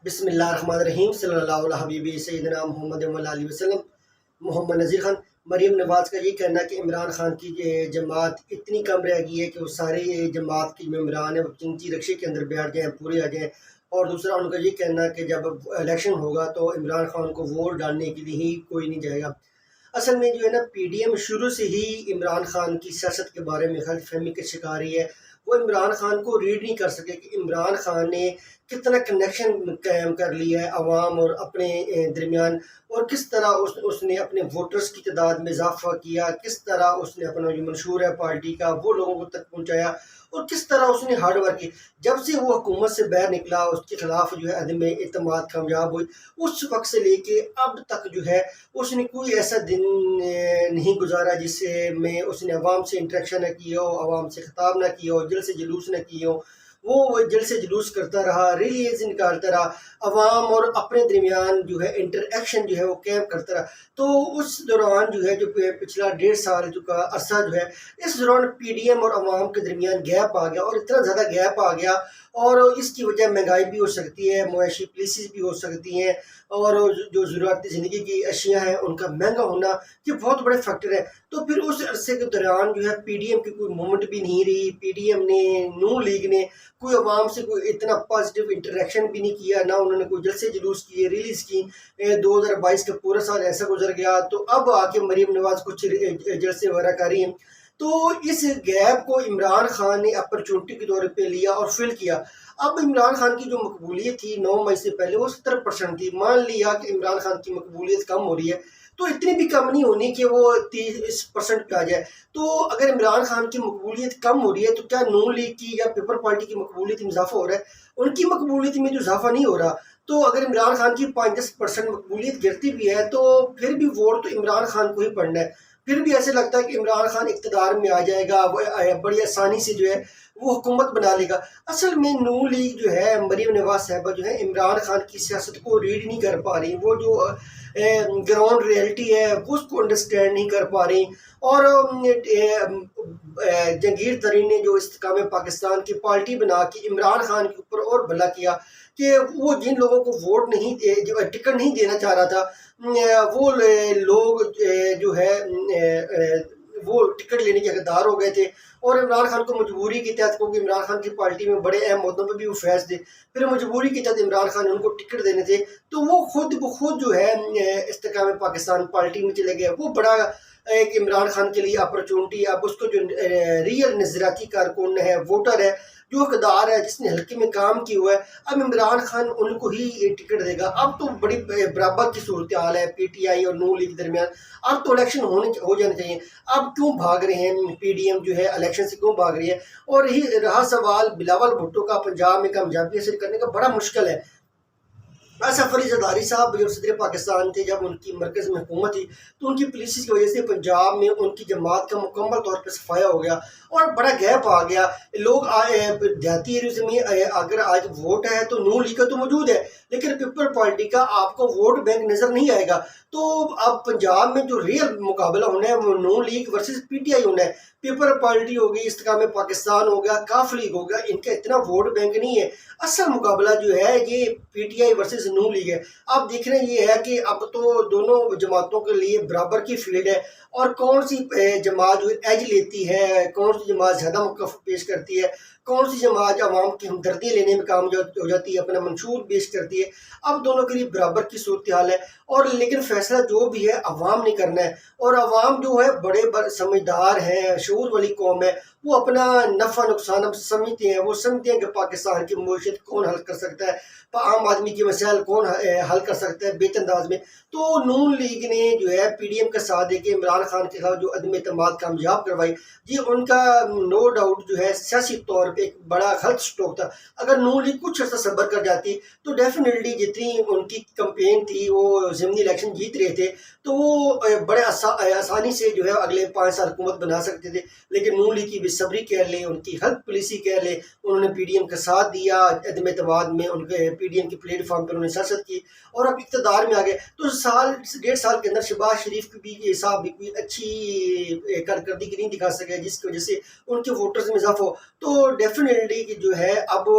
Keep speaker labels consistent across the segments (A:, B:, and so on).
A: بسم اللہ الرحمن الرحیم صلی اللہ علیہ حبیبی سیدنا محمد علیہ وسلم۔ محمد نذیر خان مریم نواز کا یہ کہنا ہے کہ عمران خان کی جماعت اتنی کم رہ گئی ہے کہ وہ سارے جماعت کی ممبران ہیں وہ چنچی رکشے کے اندر بیٹھ جائیں، پورے آ جائیں۔ اور دوسرا ان کا یہ کہنا ہے کہ جب الیکشن ہوگا تو عمران خان کو ووٹ ڈالنے کے لیے ہی کوئی نہیں جائے گا۔ اصل میں جو ہے نا پی ڈی ایم شروع سے ہی عمران خان کی سیاست کے بارے میں غلط فہمی کا شکاری ہے۔ وہ عمران خان کو ریڈ نہیں کر سکے کہ عمران خان نے کتنا کنیکشن قائم کر لیا ہے عوام اور اپنے درمیان، اور کس طرح اس نے اپنے ووٹرز کی تعداد میں اضافہ کیا، کس طرح اس نے اپنا جو منشور ہے پارٹی کا وہ لوگوں کو تک پہنچایا، اور کس طرح اس نے ہارڈ ورک کی۔ جب سے وہ حکومت سے باہر نکلا، اس کے خلاف جو ہے عدم اعتماد کامیاب ہوئی، اس وقت سے لے کے اب تک جو ہے اس نے کوئی ایسا دن نہیں گزارا جس میں اس نے عوام سے انٹریکشن نہ کی ہو، عوام سے خطاب نہ کی ہو، جلسے جلوس نہ کی ہو۔ وہ جلسے جلوس کرتا رہا، ریلیز نکالتا رہا، عوام اور اپنے درمیان جو ہے انٹر ایکشن جو ہے وہ قائم کرتا رہا۔ تو اس دوران جو ہے جو پچھلا 1.5 سال کا عرصہ جو ہے، اس دوران پی ڈی ایم اور عوام کے درمیان گیپ آ گیا، اور اتنا زیادہ گیپ آ گیا، اور اس کی وجہ مہنگائی بھی ہو سکتی ہے، معاشی پالیسیز بھی ہو سکتی ہیں، اور جو ضروریات زندگی کی اشیاء ہیں ان کا مہنگا ہونا، یہ بہت بڑے فیکٹر ہے۔ تو پھر اس عرصے کے دوران جو ہے پی ڈی ایم کی کوئی موومنٹ بھی نہیں رہی، پی ڈی ایم نے نون لیگ نے کوئی عوام سے کوئی اتنا پازیٹیو انٹریکشن بھی نہیں کیا، نہ انہوں نے کوئی جلسے جلوس کیے، ریلیز کی۔ 2022 کا پورا سال ایسا گزر گیا، تو اب آ کے مریم نواز کچھ جلسے وغیرہ کر رہی ہیں۔ تو اس گیپ کو عمران خان نے اپرچونٹی کے طور پہ لیا اور فل کیا۔ اب عمران خان کی جو مقبولیت تھی 9 مئی سے پہلے وہ 70% تھی۔ مان لیا کہ عمران خان کی مقبولیت کم ہو رہی ہے، تو اتنی بھی کم نہیں ہونی کہ وہ 30% پہ آ جائے۔ تو اگر عمران خان کی مقبولیت کم ہو رہی ہے تو کیا نون لیگ کی یا پیپل پارٹی کی مقبولیت میں اضافہ ہو رہا ہے؟ ان کی مقبولیت میں جو اضافہ نہیں ہو رہا، تو اگر عمران خان کی 5-10% مقبولیت گرتی بھی ہے تو پھر بھی ووٹ تو عمران خان کو ہی پڑنا ہے۔ پھر بھی ایسے لگتا ہے کہ عمران خان اقتدار میں آ جائے گا، وہ بڑی آسانی سے جو ہے وہ حکومت بنا لے گا۔ اصل میں نون لیگ جو ہے، مریم نواز صاحبہ جو ہے عمران خان کی سیاست کو ریڈ نہیں کر پا رہی، وہ جو گراؤنڈ ریئلٹی ہے وہ اس کو انڈرسٹینڈ نہیں کر پا رہی۔ اور جہانگیر ترین نے جو استحکام پاکستان کی پارٹی بنا کے عمران خان کے اوپر اور بھلا کیا کہ وہ جن لوگوں کو ووٹ نہیں ٹکٹ نہیں دینا چاہ رہا تھا، وہ لوگ جو ہے وہ ٹکٹ لینے کے حقدار ہو گئے تھے، اور عمران خان کو مجبوری کے تحت، کیونکہ عمران خان کی پارٹی میں بڑے اہم عہدوں پہ بھی وہ فیض تھے، پھر مجبوری کے تحت عمران خان نے ان کو ٹکٹ دینے تھے، تو وہ خود بخود جو ہے استحکام پاکستان پارٹی میں چلے گئے۔ وہ بڑا ایک عمران خان کے لیے اپرچونٹی، اب اس کو جو ریئل نظریاتی کارکن ہے، ووٹر ہے، جو اقدار ہے، جس نے حلقے میں کام کیا ہوا ہے، اب عمران خان ان کو ہی ٹکٹ دے گا۔ اب تو بڑی برابر کی صورتحال ہے پی ٹی آئی اور نون لیگ کے درمیان۔ اب تو الیکشن ہو جانے چاہیے۔ اب کیوں بھاگ رہے ہیں پی ڈی ایم جو ہے الیکشن سے، کیوں بھاگ رہی ہے؟ اور یہی رہا سوال بلاول بھٹو کا، پنجاب میں کامیابی حاصل کرنے کا بڑا مشکل ہے۔ اسف علی زرداری صاحب جو صدر پاکستان تھے، جب ان کی مرکز میں حکومت تھی تو ان کی پالیسیز کی وجہ سے پنجاب میں ان کی جماعت کا مکمل طور پہ صفایا ہو گیا، اور بڑا گیپ آ گیا۔ لوگ دیہاتی ایریوز میں اگر آج ووٹ ہے تو نون لیگ کا تو موجود ہے، لیکن پیپل پارٹی کا آپ کو ووٹ بینک نظر نہیں آئے گا۔ تو اب پنجاب میں جو ریئل مقابلہ ہونا ہے وہ Noon League versus P T I ہونا ہے۔ پیپل پارٹی ہوگی، استحکام پاکستان ہو گیا، کاف لیگ ہو گیا، ان کا اتنا ووٹ بینک نہیں ہے۔ اصل مقابلہ جو ہے یہ P T I versus Noon League ہے۔ اب دیکھنا یہ ہے کہ اب تو دونوں جماعتوں کے لیے برابر کی فیلڈ ہے، اور کون سی جماعت جو ایج لیتی ہے، کون سی جماعت زیادہ موقف پیش کرتی ہے، کون سی جماعت عوام کی ہمدردی لینے میں کامیاب ہو جاتی ہے، اپنا منشور پیش کرتی ہے۔ اب دونوں کے لیے برابر کی صورتحال ہے، اور لیکن فیصلہ جو بھی ہے عوام نے کرنا ہے، اور عوام جو ہے بڑے سمجھدار ہیں، شعور والی قوم ہے، وہ اپنا نفع نقصان اب سمجھتے ہیں۔ وہ سمجھتے ہیں کہ پاکستان کی معیشت کون حل کر سکتا ہے، عام آدمی کے مسائل کون حل کر سکتا ہے بہتر انداز میں۔ تو نون لیگ نے جو ہے پی ڈی ایم کا ساتھ دے کے عمران خان کے خلاف جو عدم اعتماد کامیاب کروائی، جی ان کا نو ڈاؤٹ جو ہے سیاسی طور پہ ایک بڑا غلط اسٹروک تھا۔ اگر نون لیگ کچھ عرصہ صبر کر جاتی تو ڈیفینیٹلی جتنی ان کی کمپین تھی، وہ ضمنی الیکشن جیت رہے تھے، تو وہ بڑے آسانی سے جو ہے اگلے 5 سال حکومت بنا سکتے تھے، لیکن نون لیگ کی بے صبری کہہ لیں، ان کی حلف پالیسی کہہ لیں، انہوں نے پی ڈی ایم کا ساتھ دیا، عدم اعتماد میں ان کے پی ڈی ایم کے پلیٹ فارم پر انہوں نے سیاست کی اور اب اقتدار میں آ گئے. تو سال 1.5 سال کے اندر شہباز شریف کی بھی صاحب بھی کوئی اچھی کارکردگی نہیں دکھا سکے جس کی وجہ سے ان کے ووٹرز میں اضافہ ہو. تو ڈیفینیٹلی کہ جو ہے اب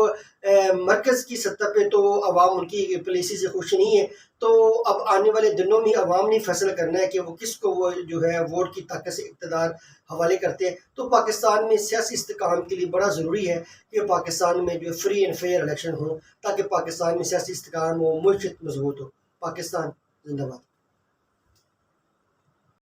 A: مرکز کی سطح پہ تو عوام ان کی پالیسی سے خوش نہیں ہے. تو اب آنے والے دنوں میں عوام نے فیصلہ کرنا ہے کہ وہ کس کو وہ جو ہے ووٹ کی طاقت سے اقتدار حوالے کرتے ہیں. تو پاکستان میں سیاسی استحکام کے لیے بڑا ضروری ہے کہ پاکستان میں جو فری اینڈ فیئر الیکشن ہو تاکہ پاکستان میں سیاسی استحکام ہو، معیشت مضبوط ہو. پاکستان زندہ باد.